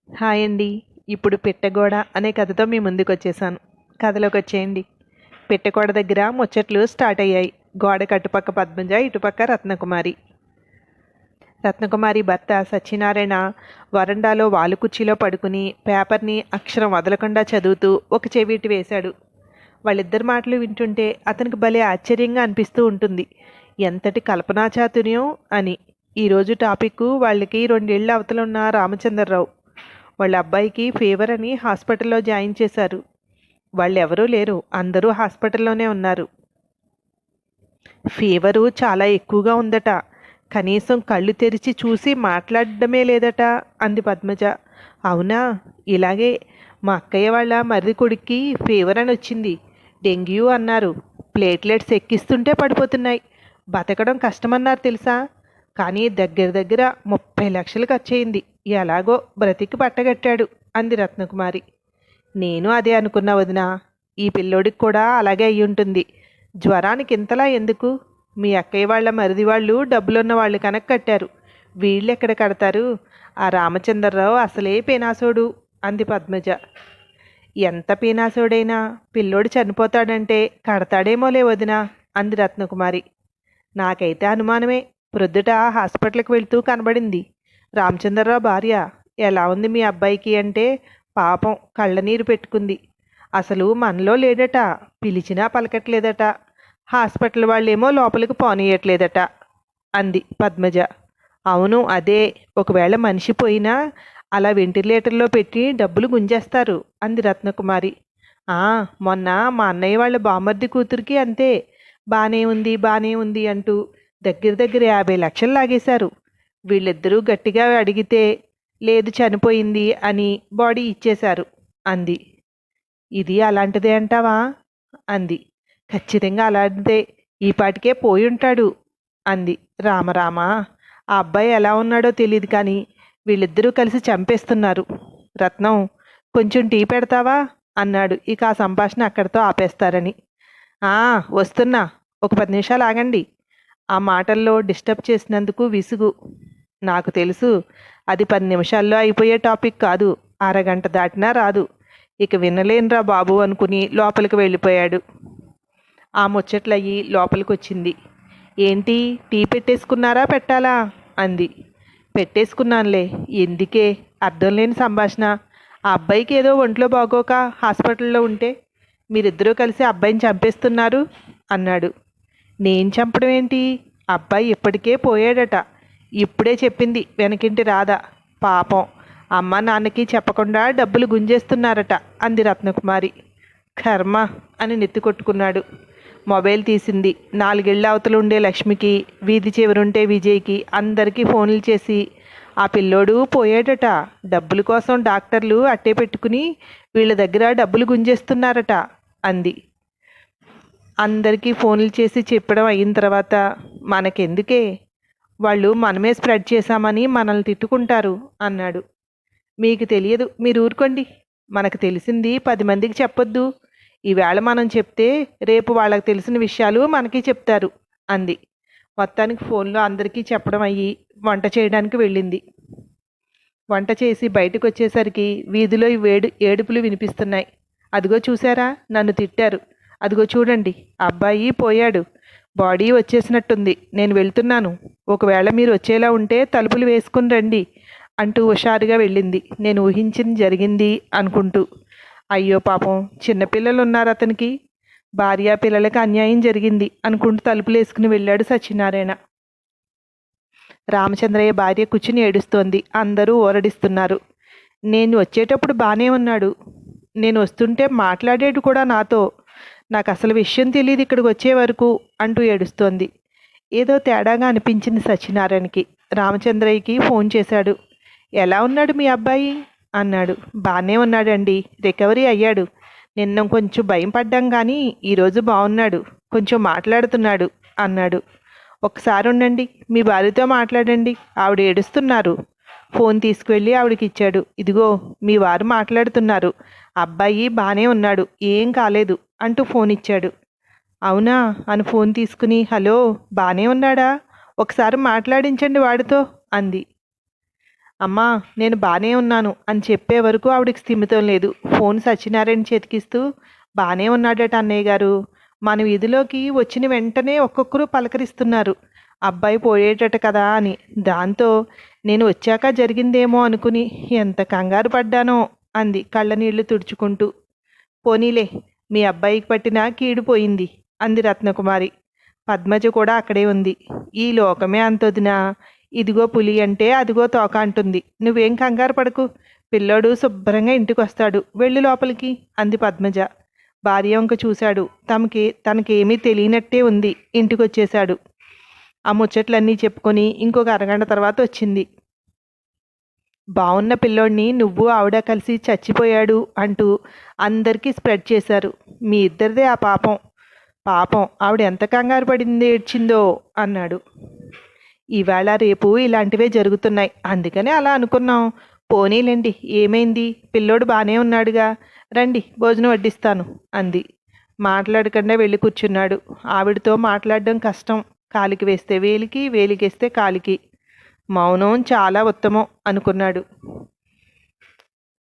Hi అండి. ఇప్పుడు పిట్టగోడ అనే కథతో మీ ముందుకొచ్చేసాను. కథలోకి వచ్చేయండి. పిట్టగోడ దగ్గర ముచ్చట్లు స్టార్ట్ అయ్యాయి. గోడకు అటుపక్క పద్మజ, ఇటుపక్క రత్నకుమారి. రత్నకుమారి భర్త సత్యనారాయణ వరండాలో వాలు కుర్చీలో పడుకుని పేపర్ని అక్షరం వదలకుండా చదువుతూ ఒక చెవిటి వేశాడు. వాళ్ళిద్దరి మాటలు వింటుంటే అతనికి భలే ఆశ్చర్యంగా అనిపిస్తూ ఉంటుంది. ఎంతటి కల్పనా చాతుర్యం అని. ఈరోజు టాపిక్ వాళ్ళకి 2 ఏళ్ళ అవతల ఉన్న రామచంద్రరావు. వాళ్ళ అబ్బాయికి ఫీవర్ అని హాస్పిటల్లో జాయిన్ చేశారు. వాళ్ళు ఎవరూ లేరు, అందరూ హాస్పిటల్లోనే ఉన్నారు. ఫీవరు చాలా ఎక్కువగా ఉందట. కనీసం కళ్ళు తెరిచి చూసి మాట్లాడడమే లేదట అంది పద్మజ. అవునా, ఇలాగే మా అక్కయ్య వాళ్ళ మరిది కొడుక్కి ఫీవర్ అని వచ్చింది. డెంగ్యూ అన్నారు. ప్లేట్లెట్స్ ఎక్కిస్తుంటే పడిపోతున్నాయి. బతకడం కష్టమన్నారు తెలుసా. కానీ దగ్గర దగ్గర 30 లక్షలు ఖర్చయింది. ఎలాగో బ్రతికి పట్టగట్టాడు అంది రత్నకుమారి. నేను అదే అనుకున్నా వదినా. ఈ పిల్లోడికి కూడా అలాగే అయి ఉంటుంది. జ్వరానికి ఇంతలా ఎందుకు? మీ అక్కయ్య వాళ్ళ మరిది వాళ్ళు డబ్బులున్న వాళ్ళు కనుక కట్టారు. వీళ్ళు ఎక్కడ కడతారు? ఆ రామచంద్రరావు అసలే పేనాసోడు అంది పద్మజ. ఎంత పీనాసోడైనా పిల్లోడు చనిపోతాడంటే కడతాడేమోలే వదినా అంది రత్నకుమారి. నాకైతే అనుమానమే. ప్రొద్దుట హాస్పిటల్కి వెళ్తూ కనబడింది. రామచంద్రరావు భార్య. ఎలా ఉంది మీ అబ్బాయికి అంటే పాపం కళ్ళనీరు పెట్టుకుంది. అసలు మనలో లేడట. పిలిచినా పలకట్లేదట. హాస్పిటల్ వాళ్ళేమో లోపలికి పోనీయట్లేదట అంది పద్మజ. అవును, అదే. ఒకవేళ మనిషి పోయినా అలా వెంటిలేటర్లో పెట్టి డబ్బులు గుంజేస్తారు అంది రత్నకుమారి. ఆ, మొన్న మా అన్నయ్య వాళ్ళ బామర్ది కూతురికి అంతే. బానే ఉంది బానే ఉంది అంటూ దగ్గర దగ్గర 50 లక్షలు లాగేశారు. వీళ్ళిద్దరూ గట్టిగా అడిగితే లేదు చనిపోయింది అని బాడీ ఇచ్చేశారు అంది. ఇది అలాంటిదే అంటావా అంది. ఖచ్చితంగా అలాంటిదే. ఈ పాటికే పోయి ఉంటాడు అంది. రామరామ, ఆ అబ్బాయి ఎలా ఉన్నాడో తెలియదు కానీ వీళ్ళిద్దరూ కలిసి చంపేస్తున్నారు. రత్నం, కొంచెం టీ పెడతావా అన్నాడు. ఇక ఆ సంభాషణ అక్కడితో ఆపేస్తారని. ఆ, వస్తున్నా. ఒక 10 నిమిషాలు ఆగండి. ఆ మాటల్లో డిస్టర్బ్ చేసినందుకు విసుగు. నాకు తెలుసు, అది 10 నిమిషాల్లో అయిపోయే టాపిక్ కాదు. అరగంట దాటినా రాదు. ఇక వినలేనురా బాబు అనుకుని లోపలికి వెళ్ళిపోయాడు. ఆ ముచ్చట్లయ్యి లోపలికి వచ్చింది. ఏంటి, టీ పెట్టేసుకున్నారా పెట్టాలా అంది. పెట్టేసుకున్నానులే. ఎందుకే అర్థం లేని సంభాషణ. ఆ అబ్బాయికి ఏదో ఒంట్లో బాగోక హాస్పిటల్లో ఉంటే మీరిద్దరూ కలిసి అబ్బాయిని చంపేస్తున్నారు అన్నాడు. నేను చంపడం ఏంటి? అబ్బాయి ఇప్పటికే పోయాడట. ఇప్పుడే చెప్పింది వెనకింటి రాధ. పాపం అమ్మ నాన్నకి చెప్పకుండా డబ్బులు గుంజేస్తున్నారట అంది రత్నకుమారి. కర్మ అని నెత్తి కొట్టుకున్నాడు. మొబైల్ తీసింది. 4 ఏళ్ల అవతల ఉండే లక్ష్మికి, వీధి చివరుంటే విజయ్కి అందరికీ ఫోన్లు చేసి ఆ పిల్లోడు పోయాడట. డబ్బుల కోసం డాక్టర్లు అట్టే పెట్టుకుని వీళ్ళ దగ్గర డబ్బులు గుంజేస్తున్నారట అంది. అందరికీ ఫోన్లు చేసి చెప్పడం అయిన తర్వాత మనకెందుకే, వాళ్ళు మనమే స్ప్రెడ్ చేశామని మనల్ని తిట్టుకుంటారు అన్నాడు. మీకు తెలియదు, మీరు ఊరుకోండి. మనకు తెలిసింది 10 మందికి చెప్పొద్దు. ఈవేళ మనం చెప్తే రేపు వాళ్ళకి తెలిసిన విషయాలు మనకి చెప్తారు అంది. మొత్తానికి ఫోన్లో అందరికీ చెప్పడం అయ్యి వంట చేయడానికి వెళ్ళింది. వంట చేసి బయటకు వచ్చేసరికి వీధిలో ఏడుపులు వినిపిస్తున్నాయి. అదిగో చూసారా, నన్ను తిట్టారు. అదిగో చూడండి, అబ్బాయి పోయాడు. బాడీ వచ్చేసినట్టుంది. నేను వెళ్తున్నాను. ఒకవేళ మీరు వచ్చేలా ఉంటే తలుపులు వేసుకుని రండి అంటూ హుషారుగా వెళ్ళింది. నేను ఊహించింది జరిగింది అనుకుంటూ. అయ్యో పాపం, చిన్నపిల్లలు ఉన్నారు అతనికి. భార్య పిల్లలకి అన్యాయం జరిగింది అనుకుంటూ తలుపులు వేసుకుని వెళ్ళాడు సత్యనారాయణ. రామచంద్రయ్య భార్య కూర్చుని ఏడుస్తోంది. అందరూ ఓరడిస్తున్నారు. నేను వచ్చేటప్పుడు బాగానే ఉన్నాడు. నేను వస్తుంటే మాట్లాడాడు కూడా నాతో. నాకు అసలు విషయం తెలియదు ఇక్కడికి వచ్చే వరకు అంటూ ఏడుస్తోంది. ఏదో తేడాగా అనిపించింది సత్యనారాయణకి. రామచంద్రయ్యకి ఫోన్ చేశాడు. ఎలా ఉన్నాడు మీ అబ్బాయి అన్నాడు. బాగానే ఉన్నాడండి, రికవరీ అయ్యాడు. నిన్న కొంచెం భయం పడ్డాం కానీ ఈరోజు బాగున్నాడు. కొంచెం మాట్లాడుతున్నాడు అన్నాడు. ఒకసారి ఉండండి, మీ భార్యతో మాట్లాడండి, ఆవిడ ఏడుస్తున్నారు. ఫోన్ తీసుకువెళ్ళి ఆవిడకి ఇచ్చాడు. ఇదిగో మీ వారు మాట్లాడుతున్నారు. అబ్బాయి బాగానే ఉన్నాడు, ఏం కాలేదు అంటూ ఫోన్ ఇచ్చాడు. అవునా అని ఫోన్ తీసుకుని హలో బాగానే ఉన్నాడా, ఒకసారి మాట్లాడించండి వాడితో అంది. అమ్మా నేను బానే ఉన్నాను అని చెప్పే వరకు ఆవిడకి స్థిమితం లేదు. ఫోన్ సత్యనారాయణ చేతికిస్తూ బానే ఉన్నాడట అన్నయ్య గారు. మన వీధిలోకి వచ్చిన వెంటనే ఒక్కొక్కరు పలకరిస్తున్నారు. అబ్బాయి పోయేటట కదా అని. దాంతో నేను వచ్చాక జరిగిందేమో అనుకుని ఎంత కంగారు పడ్డానో అంది కళ్ళనీళ్లు తుడుచుకుంటూ. పోనీలే మీ అబ్బాయికి పట్టిన కీడు పోయింది అంది రత్నకుమారి. పద్మజ కూడా అక్కడే ఉంది. ఈ లోకమే అంతొదినా, ఇదిగో పులి అంటే అదిగో తోక అంటుంది. నువ్వేం కంగారు పడకు, పిల్లోడు శుభ్రంగా ఇంటికి వస్తాడు, వెళ్ళు లోపలికి అంది పద్మజ. భార్య వంక చూశాడు. తనకేమీ తెలియనట్టే ఉంది. ఇంటికొచ్చేశాడు. ఆ ముచ్చట్లన్నీ చెప్పుకొని ఇంకొక అరగంట తర్వాత వచ్చింది. బావున్న పిల్లోడిని నువ్వు ఆవిడ కలిసి చచ్చిపోయాడు అంటూ అందరికీ స్ప్రెడ్ చేశారు. మీ ఇద్దరిదే ఆ పాపం. పాపం ఆవిడ ఎంత కంగారు పడింది ఏడ్చిందో అన్నాడు. ఈవేళ రేపు ఇలాంటివే జరుగుతున్నాయి, అందుకనే అలా అనుకున్నాం. పోనీలేండి, ఏమైంది, పిల్లోడు బాగానే ఉన్నాడుగా, రండి భోజనం వడ్డిస్తాను అంది. మాట్లాడకుండా వెళ్ళి కూర్చున్నాడు. ఆవిడతో మాట్లాడడం కష్టం. కాలికి వేస్తే వేలికి, వేలికేస్తే కాలికి. మౌనం చాలా ఉత్తమం అనుకున్నాడు.